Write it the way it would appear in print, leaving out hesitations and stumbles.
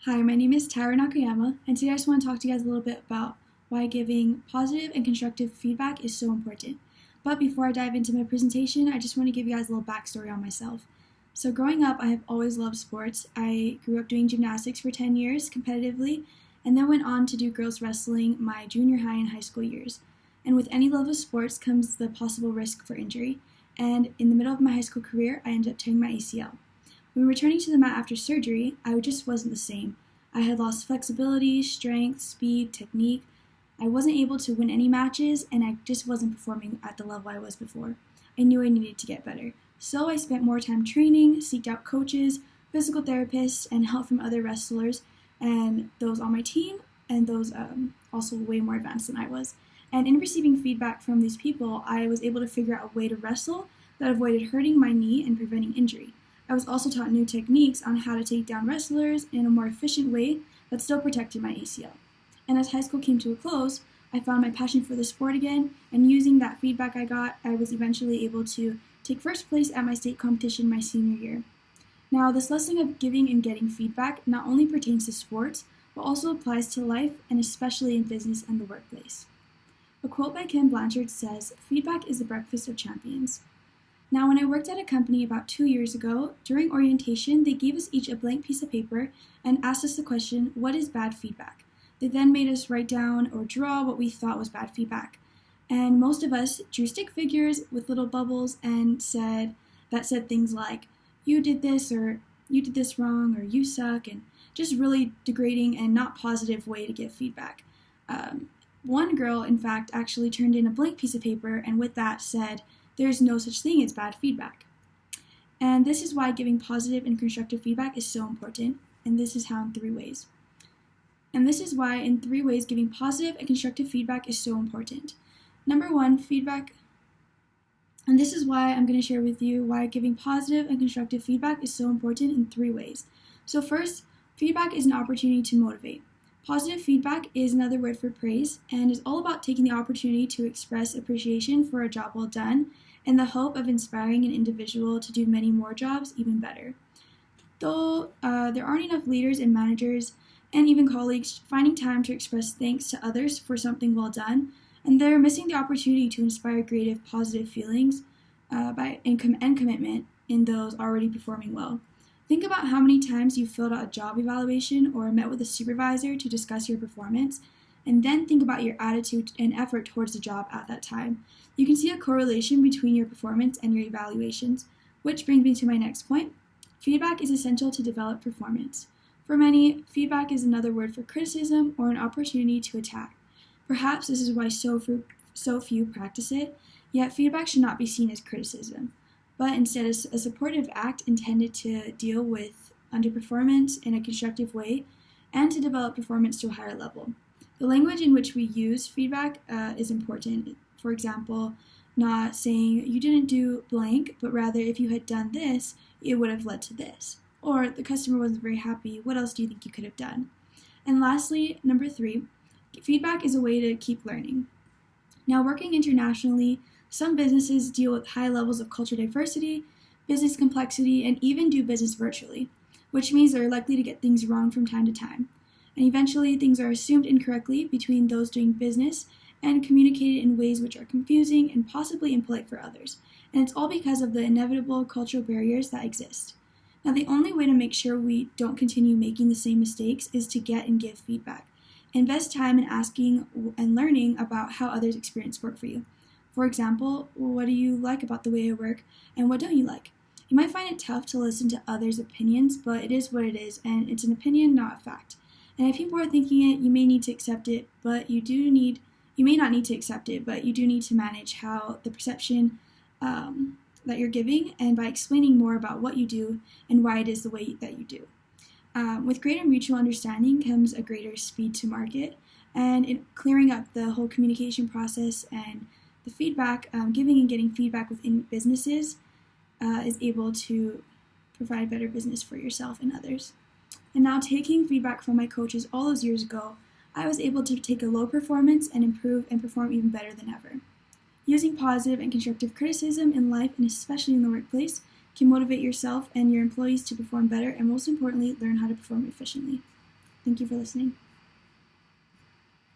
Hi, my name is Tyra Nakayama, and today I just want to talk to you guys a little bit about why giving positive and constructive feedback is so important. But before I dive into my presentation, I just want to give you guys a little backstory on myself. So growing up, I have always loved sports. I grew up doing gymnastics for 10 years competitively, and then went on to do girls wrestling my junior high and high school years. And with any love of sports comes the possible risk for injury. And in the middle of my high school career, I ended up tearing my ACL. When returning to the mat after surgery, I just wasn't the same. I had lost flexibility, strength, speed, technique. I wasn't able to win any matches, and I just wasn't performing at the level I was before. I knew I needed to get better. So I spent more time training, seeked out coaches, physical therapists, and help from other wrestlers, and those on my team, and those also way more advanced than I was. And in receiving feedback from these people, I was able to figure out a way to wrestle that avoided hurting my knee and preventing injury. I was also taught new techniques on how to take down wrestlers in a more efficient way that still protected my ACL. And as high school came to a close, I found my passion for the sport again, and using that feedback I got, I was eventually able to take first place at my state competition my senior year. Now, this lesson of giving and getting feedback not only pertains to sports, but also applies to life, and especially in business and the workplace. A quote by Ken Blanchard says, "Feedback is the breakfast of champions." Now, when I worked at a company about 2 years ago, during orientation, they gave us each a blank piece of paper and asked us the question, what is bad feedback? They then made us write down or draw what we thought was bad feedback. And most of us drew stick figures with little bubbles and said things like, you did this, or you did this wrong, or you suck, and just really degrading and not positive way to give feedback. One girl, in fact, actually turned in a blank piece of paper and with that said, "There's no such thing as bad feedback." And this is why giving positive and constructive feedback is so important, and this is how in 3 ways. And this is why in 3 ways giving positive and constructive feedback is so important. Number 1, feedback. And this is why I'm going to share with you why giving positive and constructive feedback is so important in 3 ways. So first, feedback is an opportunity to motivate. Positive feedback is another word for praise and is all about taking the opportunity to express appreciation for a job well done in the hope of inspiring an individual to do many more jobs even better. Though there aren't enough leaders and managers and even colleagues finding time to express thanks to others for something well done, and they're missing the opportunity to inspire creative, positive feelings and commitment in those already performing well. Think about how many times you filled out a job evaluation or met with a supervisor to discuss your performance, and then think about your attitude and effort towards the job at that time. You can see a correlation between your performance and your evaluations, which brings me to my next point. Feedback is essential to develop performance. For many, feedback is another word for criticism or an opportunity to attack. Perhaps this is why so few practice it, yet feedback should not be seen as criticism, but instead as a supportive act intended to deal with underperformance in a constructive way and to develop performance to a higher level. The language in which we use feedback is important. For example, not saying you didn't do blank, but rather if you had done this, it would have led to this. Or the customer wasn't very happy, what else do you think you could have done? And lastly, number 3, feedback is a way to keep learning. Now, working internationally, some businesses deal with high levels of cultural diversity, business complexity, and even do business virtually, which means they're likely to get things wrong from time to time. And eventually, things are assumed incorrectly between those doing business and communicated in ways which are confusing and possibly impolite for others. And it's all because of the inevitable cultural barriers that exist. Now, the only way to make sure we don't continue making the same mistakes is to get and give feedback. Invest time in asking and learning about how others experience work for you. For example, what do you like about the way I work, and what don't you like? You might find it tough to listen to others' opinions, but it is what it is, and it's an opinion, not a fact. And if people are thinking it, you may need to accept it, but you may not need to accept it, but you do need to manage how the perception that you're giving, and by explaining more about what you do and why it is the way that you do. With greater mutual understanding comes a greater speed to market, and in clearing up the whole communication process and the feedback, giving and getting feedback within businesses is able to provide better business for yourself and others. And now, taking feedback from my coaches all those years ago, I was able to take a low performance and improve and perform even better than ever. Using positive and constructive criticism in life, and especially in the workplace, can motivate yourself and your employees to perform better and, most importantly, learn how to perform efficiently. Thank you for listening.